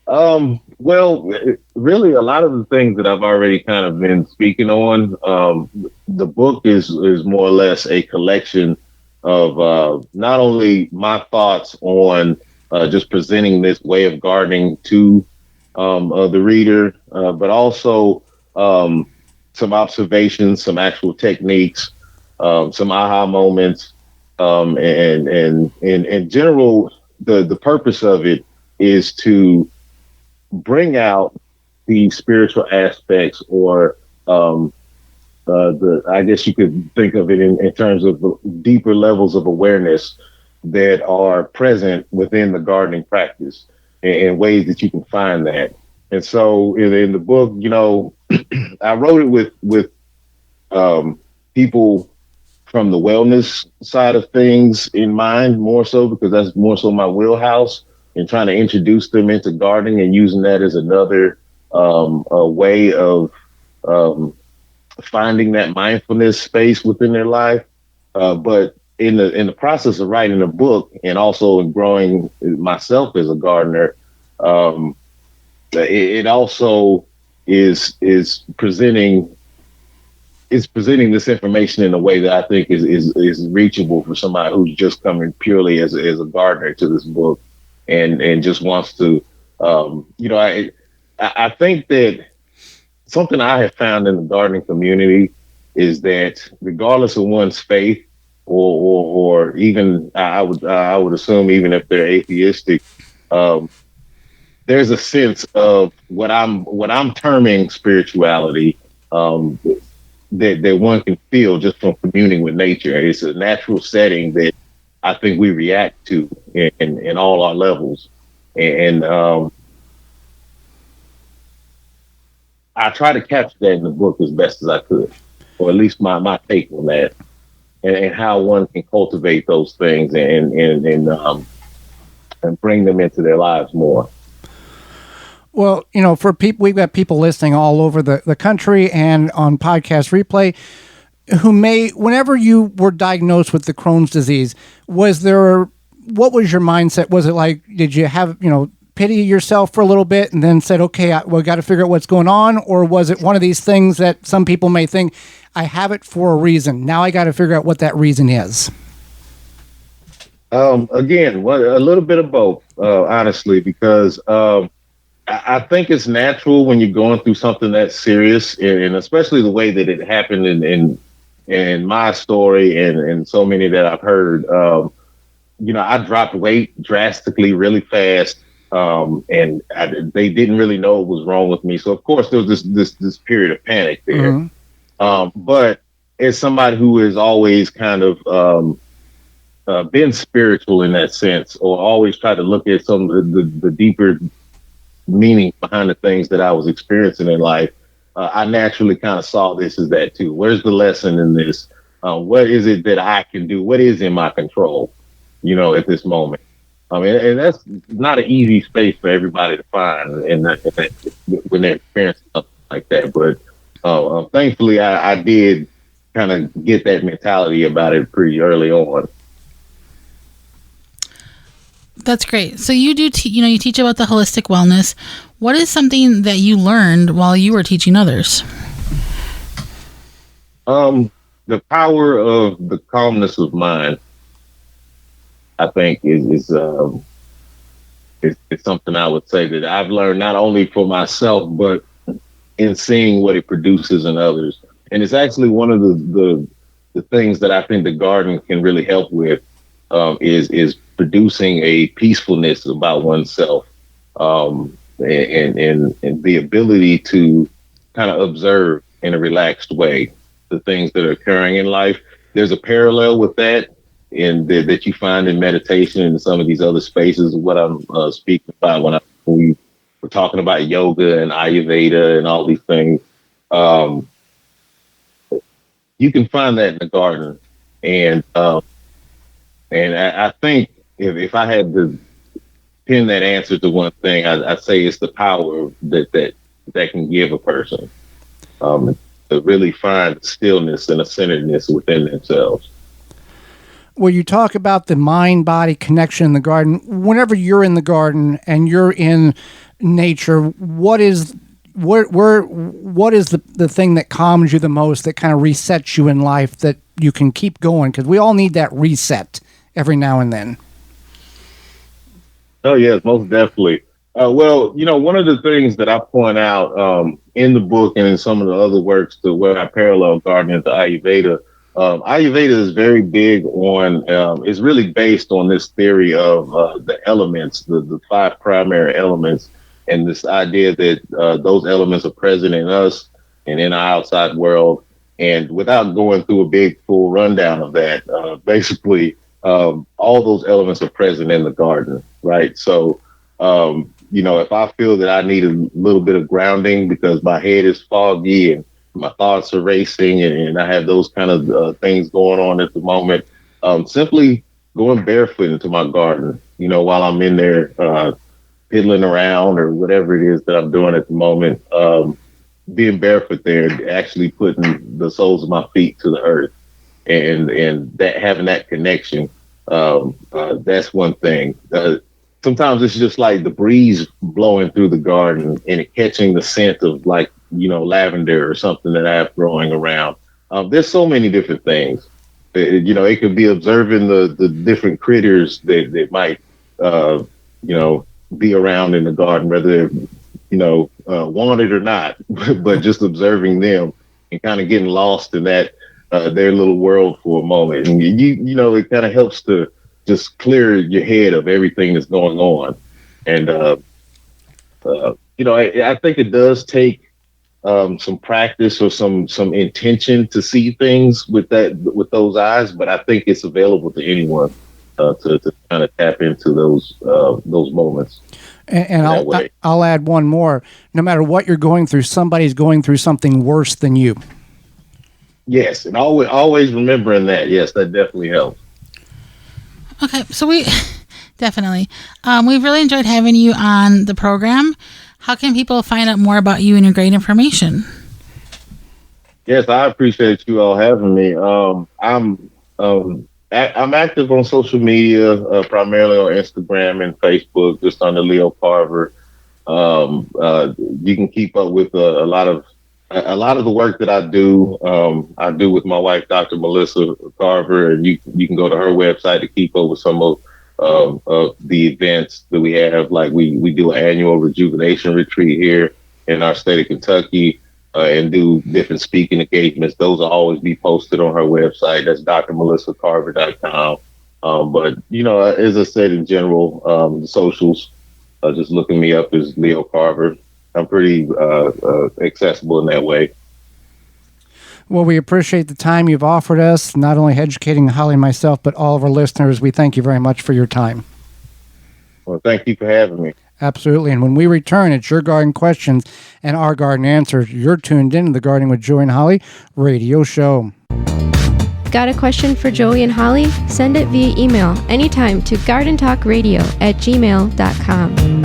Well, really, a lot of the things that I've already kind of been speaking on. The book is more or less a collection of not only my thoughts on just presenting this way of gardening to the reader, but also some observations, some actual techniques, some aha moments, and in general, the purpose of it is to bring out the spiritual aspects, or I guess you could think of it in terms of deeper levels of awareness that are present within the gardening practice, and ways that you can find that. And so in the book, I wrote it with people from the wellness side of things in mind, more so because that's more so my wheelhouse, and trying to introduce them into gardening and using that as another a way of finding that mindfulness space within their life. But in the process of writing a book, and also in growing myself as a gardener, it also is presenting this information in a way that I think is reachable for somebody who's just coming purely as a gardener to this book, and just wants to, I think that something I have found in the gardening community is that regardless of one's faith, or even I would assume even if they're atheistic, there's a sense of what I'm terming spirituality, that one can feel just from communing with nature. It's a natural setting that I think we react to in all our levels, and I try to capture that in the book as best as I could, or at least my take on that, and how one can cultivate those things and bring them into their lives more. Well, for people, we've got people listening all over the country and on podcast replay who whenever you were diagnosed with the Crohn's disease, what was your mindset? Was it like, did you have, pity yourself for a little bit and then said, okay, we got to figure out what's going on? Or was it one of these things that some people may think, I have it for a reason, now I got to figure out what that reason is? Again, a little bit of both, honestly, because I think it's natural when you're going through something that serious, and especially the way that it happened in my story and so many that I've heard. I dropped weight drastically really fast, and they didn't really know what was wrong with me. So of course there was this period of panic there. Mm-hmm. But as somebody who has always kind of been spiritual in that sense, or always tried to look at some of the deeper meaning behind the things that I was experiencing in life, I naturally kind of saw this as that too. Where's the lesson in this? What is it that I can do? What is in my control, at this moment? I mean, and that's not an easy space for everybody to find, and when they're experiencing something like that. But thankfully, I did kind of get that mentality about it pretty early on. That's great. So you do, you teach about the holistic wellness. What is something that you learned while you were teaching others? The power of the calmness of mind, I think, is something I would say that I've learned not only for myself, but in seeing what it produces in others. And it's actually one of the things that I think the garden can really help with, is producing a peacefulness about oneself, and the ability to kind of observe in a relaxed way the things that are occurring in life. There's a parallel with that that you find in meditation and some of these other spaces. What I'm speaking about when we were talking about yoga and Ayurveda and all these things. You can find that in the garden, and I think if I had to pin that answer to one thing, I'd say it's the power that can give a person, to really find stillness and a centeredness within themselves. Well, you talk about the mind-body connection in the garden. Whenever you're in the garden and you're in nature, what is the thing that calms you the most, that kind of resets you in life, that you can keep going? Because we all need that reset every now and then. Oh, yes, most definitely. Well, one of the things that I point out in the book and in some of the other works to where I parallel gardening to Ayurveda, Ayurveda is very big on, it's really based on this theory of the elements, the 5 primary elements, and this idea that those elements are present in us and in our outside world. And without going through a big full rundown of that, basically, all those elements are present in the garden, right? So, if I feel that I need a little bit of grounding because my head is foggy and my thoughts are racing and I have those kind of things going on at the moment, simply going barefoot into my garden, while I'm in there piddling around or whatever it is that I'm doing at the moment, being barefoot there, actually putting the soles of my feet to the earth and that having that connection, that's one thing. Sometimes it's just like the breeze blowing through the garden and it catching the scent of lavender or something that I have growing around. There's so many different things. It could be observing the different critters that might, be around in the garden, whether they're, wanted or not, but just observing them and kind of getting lost in that, their little world for a moment. And it kind of helps to just clear your head of everything that's going on. And, I think it does take some practice or some intention to see things with those eyes, but I think it's available to anyone to kind of tap into those moments. And I'll add one more. No matter what you're going through, somebody's going through something worse than you. Yes, and always remembering that. Yes, that definitely helps. Okay, so we definitely we've really enjoyed having you on the program. How can people find out more about you and your great information? Yes, I appreciate you all having me. I'm active on social media, primarily on Instagram and Facebook, just under Leo Carver. You can keep up with a lot of the work that I do. I do with my wife, Dr. Melissa Carver, and you can go to her website to keep up with some of the events that we have. Like we do an annual rejuvenation retreat here in our state of Kentucky, and do different speaking engagements. Those will always be posted on her website. That's drmelissacarver.com. But as I said, in general, the socials, just looking me up as Leo Carver. I'm pretty accessible in that way. Well, we appreciate the time you've offered us, not only educating Holly and myself, but all of our listeners. We thank you very much for your time. Well, thank you for having me. Absolutely. And when we return, it's Your Garden Questions and Our Garden Answers. You're tuned in to the Gardening with Joey and Holly radio show. Got a question for Joey and Holly? Send it via email anytime to gardentalkradio@gmail.com.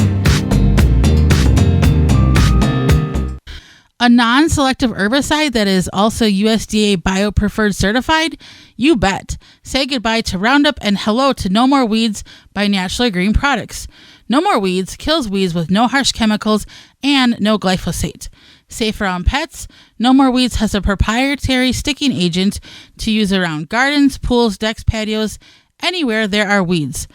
A non-selective herbicide that is also USDA Bio-Preferred certified? You bet. Say goodbye to Roundup and hello to No More Weeds by Naturally Green Products. No More Weeds kills weeds with no harsh chemicals and no glyphosate. Safe around pets, No More Weeds has a proprietary sticking agent to use around gardens, pools, decks, patios, anywhere there are weeds.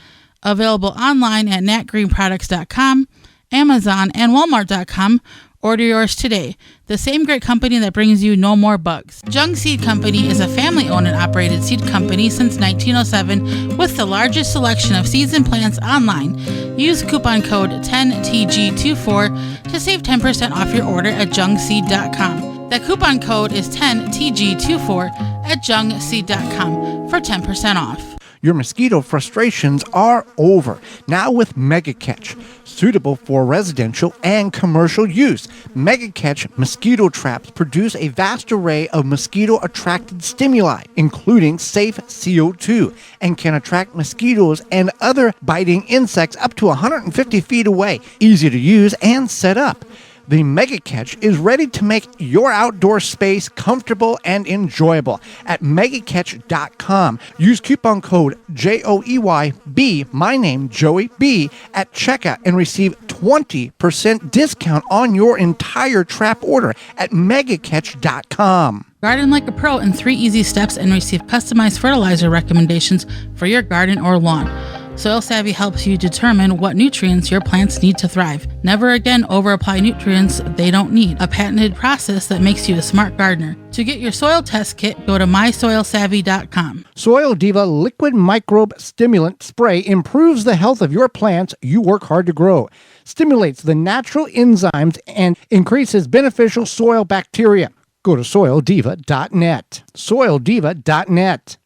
Available online at natgreenproducts.com, Amazon, and Walmart.com, Order yours today. The same great company that brings you no more bugs. Jung Seed Company is a family-owned and operated seed company since 1907 with the largest selection of seeds and plants online. Use coupon code 10TG24 to save 10% off your order at jungseed.com. That coupon code is 10TG24 at jungseed.com for 10% off. Your mosquito frustrations are over. Now with Mega Catch, suitable for residential and commercial use. Mega Catch mosquito traps produce a vast array of mosquito-attracted stimuli, including safe CO2, and can attract mosquitoes and other biting insects up to 150 feet away. Easy to use and set up. The Mega Catch is ready to make your outdoor space comfortable and enjoyable at megacatch.com. Use coupon code JOEYB, my name Joey B, at checkout and receive 20% discount on your entire trap order at megacatch.com. Garden like a pro in 3 easy steps and receive customized fertilizer recommendations for your garden or lawn. Soil Savvy helps you determine what nutrients your plants need to thrive. Never again over-apply nutrients they don't need. A patented process that makes you a smart gardener. To get your soil test kit, go to mysoilsavvy.com. Soil Diva Liquid Microbe Stimulant Spray improves the health of your plants you work hard to grow, stimulates the natural enzymes, and increases beneficial soil bacteria. Go to soildiva.net. Soildiva.net.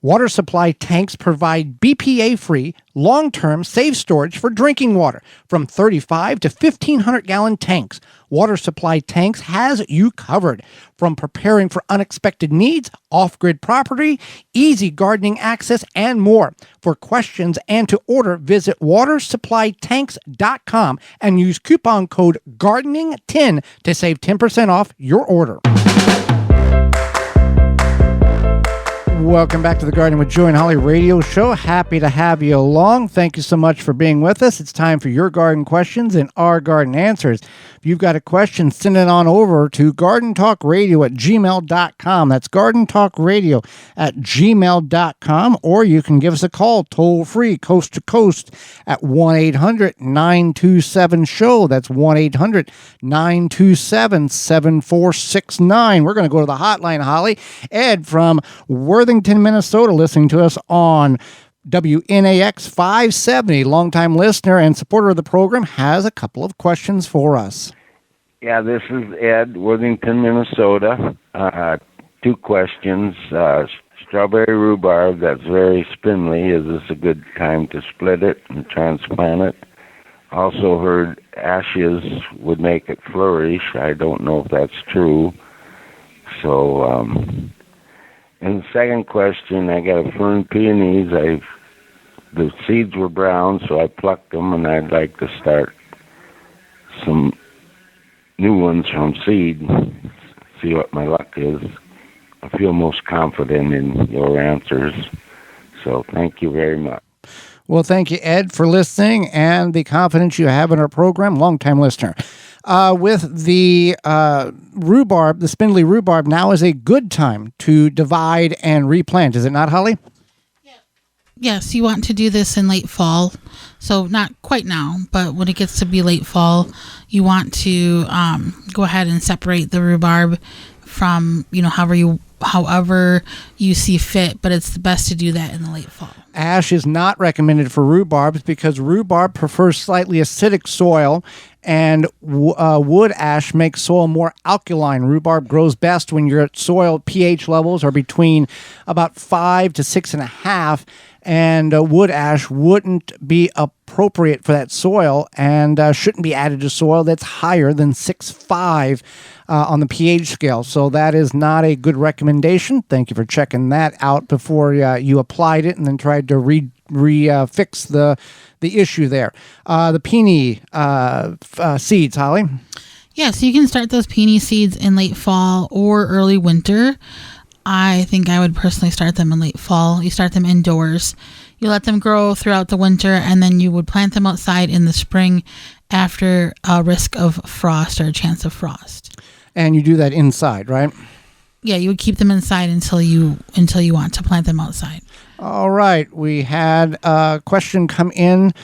Water supply tanks provide BPA-free, long-term safe storage for drinking water from 35 to 1,500-gallon tanks. Water supply tanks has you covered. From preparing for unexpected needs, off-grid property, easy gardening access, and more. For questions and to order, visit watersupplytanks.com and use coupon code GARDENING10 to save 10% off your order. Welcome back to the Gardening with Joy and Holly radio show. Happy to have you along. Thank you so much for being with us. It's time for your garden questions and our garden answers. If you've got a question, send it on over to gardentalkradio@gmail.com. That's gardentalkradio@gmail.com. Or you can give us a call toll free, coast to coast, at 1-800-927-SHOW. That's 1-800-927-7469. We're going to go to the hotline, Holly. Ed from Worthington, Minnesota, listening to us on WNAX 570, longtime listener and supporter of the program, has a couple of questions for us. Yeah, this is Ed, Worthington, Minnesota. 2 questions. Strawberry rhubarb, that's very spindly. Is this a good time to split it and transplant it? Also heard ashes would make it flourish. I don't know if that's true. So, and the second question, I got a fern peonies. The seeds were brown, so I plucked them, and I'd like to start some new ones from seed, see what my luck is. I feel most confident in your answers, so thank you very much. Well, thank you, Ed, for listening and the confidence you have in our program, longtime listener. With the rhubarb, the spindly rhubarb, now is a good time to divide and replant. Is it not, Holly? Yes, you want to do this in late fall. So not quite now, but when it gets to be late fall, you want to go ahead and separate the rhubarb from, however you see fit, but it's best to do that in the late fall. Ash is not recommended for rhubarbs because rhubarb prefers slightly acidic soil, and wood ash makes soil more alkaline. Rhubarb grows best when your soil pH levels are between about 5 to 6.5, and wood ash wouldn't be appropriate for that soil and shouldn't be added to soil that's higher than 6.5 on the pH scale. So that is not a good recommendation. Thank you for checking that out before you applied it and then tried to fix the issue there. The peony seeds, Holly. Yeah, so you can start those peony seeds in late fall or early winter. I think I would personally start them in late fall. You start them indoors. You let them grow throughout the winter, and then you would plant them outside in the spring after a risk of frost or a chance of frost. And you do that inside, right? Yeah, you would keep them inside until you want to plant them outside. All right. We had a question come in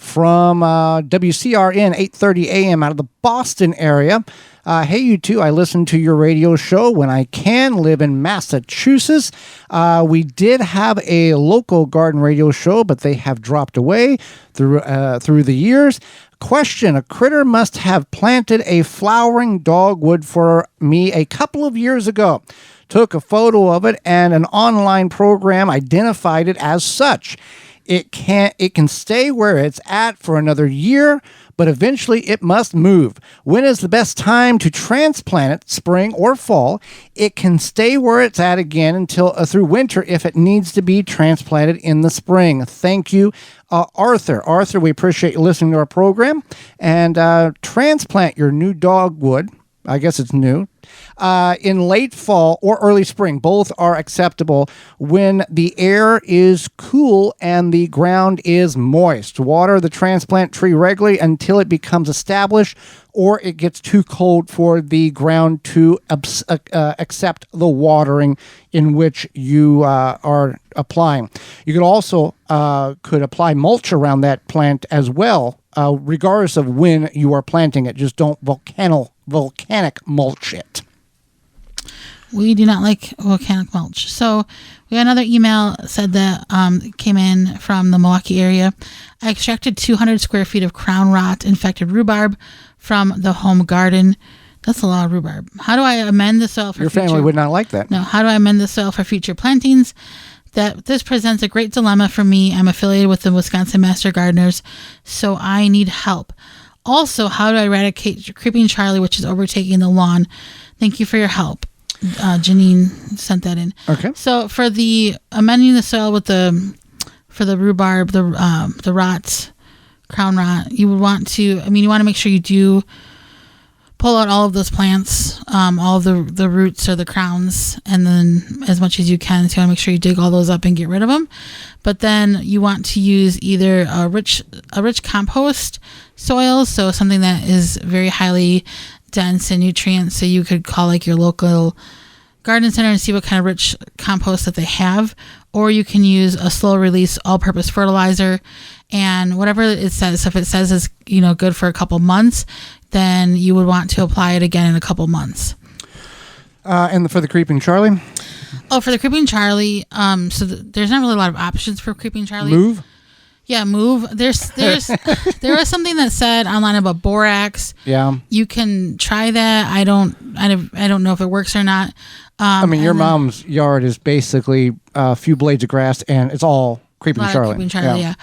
from WCRN 8:30 a.m. out of the Boston area. Hey, you two, I listen to your radio show when I can, live in Massachusetts. We did have a local garden radio show, but they have dropped away through the years. Question: a critter must have planted a flowering dogwood for me a couple of years ago. Took a photo of it, and an online program identified it as such. It can stay where it's at for another year, but eventually it must move. When is the best time to transplant it, spring or fall? It can stay where it's at again until through winter if it needs to be transplanted in the spring. Thank you, Arthur. Arthur, we appreciate you listening to our program. And transplant your new dogwood. I guess it's new. In late fall or early spring. Both are acceptable when the air is cool and the ground is moist. Water the transplant tree regularly until it becomes established or it gets too cold for the ground to accept the watering in which you are applying. You could also could apply mulch around that plant as well, regardless of when you are planting it. Just don't volcanic mulch it. We do not like volcanic mulch. So we got another email said that came in from the Milwaukee area. I extracted 200 square feet of crown rot infected rhubarb from the home garden. That's a lot of rhubarb. How do I amend the soil for Your family would not like that. No. How do I amend the soil for future plantings? This presents a great dilemma for me. I'm affiliated with the Wisconsin Master Gardeners, so I need help. Also, how do I eradicate Creeping Charlie, which is overtaking the lawn? Thank you for your help. Janine sent that in. Okay. So for the amending the soil with for the rhubarb, the rots, crown rot, you would want to. You want to make sure you do pull out all of those plants, all of the roots or the crowns, and then as much as you can. So you want to make sure you dig all those up and get rid of them. But then you want to use either a rich compost soil, so something that is very highly dense in nutrients. So you could call like your local garden center and see what kind of rich compost that they have, or you can use a slow release all-purpose fertilizer, and whatever it says. So if it says it's good for a couple months, then you would want to apply it again in a couple months. And for the Creeping Charlie? Oh, for the Creeping Charlie, there's not really a lot of options for Creeping Charlie. Move? Yeah, move. There was something that said online about borax. Yeah. You can try that. I don't know if it works or not. Your mom's yard is basically a few blades of grass, and it's all Creeping Charlie. Creeping Charlie, yeah.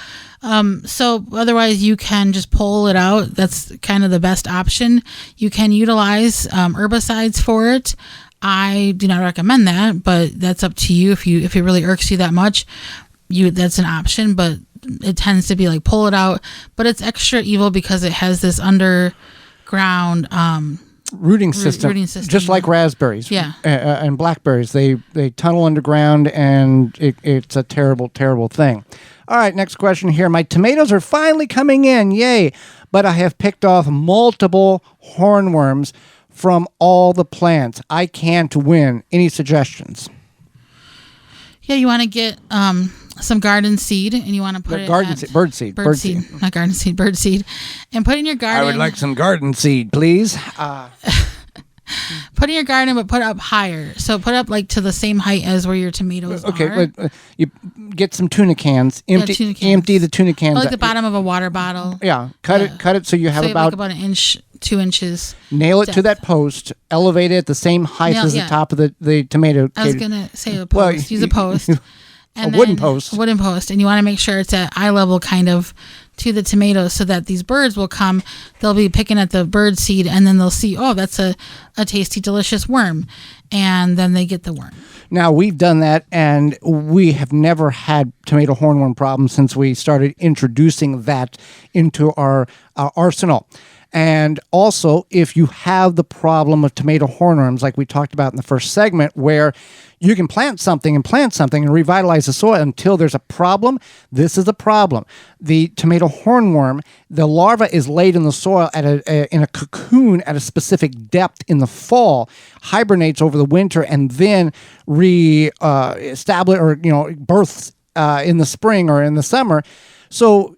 So otherwise, you can just pull it out. That's kind of the best option. You can utilize herbicides for it. I do not recommend that, but that's up to you. If it really irks you that much, that's an option. But it tends to be like pull it out. But it's extra evil because it has this underground rooting system, just like raspberries, and blackberries. They tunnel underground, and it's a terrible, terrible thing. All right, next question here. My tomatoes are finally coming in, yay! But I have picked off multiple hornworms from all the plants. I can't win. Any suggestions? Yeah, you want to get some garden seed, and you want to put bird seed, not garden seed, bird seed, and put in your garden. I would like some garden seed, please. Put in your garden, but put it up higher. So put it up like to the same height as where your tomatoes are. Okay, you get some tuna cans. Empty the tuna cans. Like the bottom of a water bottle. Yeah, cut it so you have about an inch, 2 inches. Nail it to that post. Elevate it at the same height as the top of the tomato. I was gonna say a post. Use a post. And a wooden post. And you want to make sure it's at eye level kind of to the tomatoes so that these birds will come. They'll be picking at the bird seed, and then they'll see, oh, that's a tasty, delicious worm. And then they get the worm. Now, we've done that, and we have never had tomato hornworm problems since we started introducing that into our arsenal. And also, if you have the problem of tomato hornworms, like we talked about in the first segment, where you can plant something and revitalize the soil until there's a problem, this is a problem. The tomato hornworm, the larva is laid in the soil in a cocoon at a specific depth in the fall, hibernates over the winter, and then establish or births in the spring or in the summer. So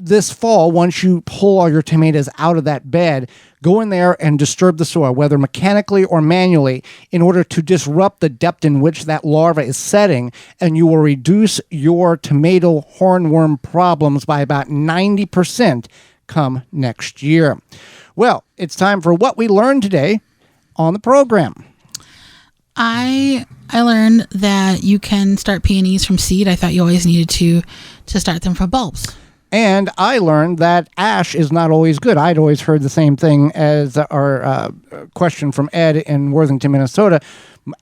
this fall, once you pull all your tomatoes out of that bed, go in there and disturb the soil, whether mechanically or manually, in order to disrupt the depth in which that larva is setting, and you will reduce your tomato hornworm problems by about 90% come next year. Well, it's time for what we learned today on the program. I learned that you can start peonies from seed. I thought you always needed to start them from bulbs. And I learned that ash is not always good. I'd always heard the same thing as our question from Ed in Worthington, Minnesota.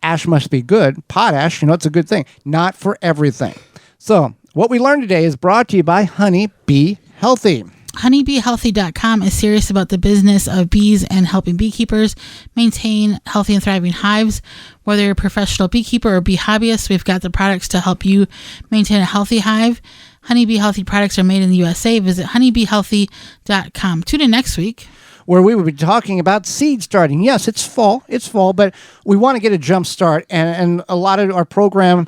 Ash must be good. Potash, it's a good thing. Not for everything. So what we learned today is brought to you by Honey Bee Healthy. Honeybeehealthy.com is serious about the business of bees and helping beekeepers maintain healthy and thriving hives. Whether you're a professional beekeeper or bee hobbyist, we've got the products to help you maintain a healthy hive. Honeybee Healthy products are made in the USA. Visit honeybeehealthy.com. Tune in next week, where we will be talking about seed starting. Yes, it's fall, but we want to get a jump start, and a lot of our program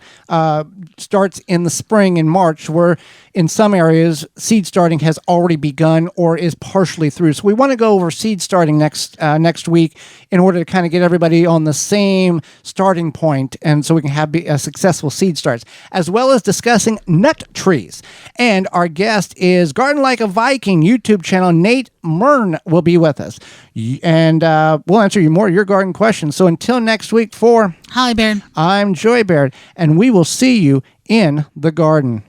starts in the spring in March, where in some areas seed starting has already begun or is partially through. So we want to go over seed starting next week in order to kind of get everybody on the same starting point, and so we can have a successful seed starts, as well as discussing nut trees. And our guest is Garden Like a Viking YouTube channel, Nate Mern, will be with us, and we'll answer your garden questions. So until next week, for Holly Baird, I'm Joy Baird, and we will see you in the garden.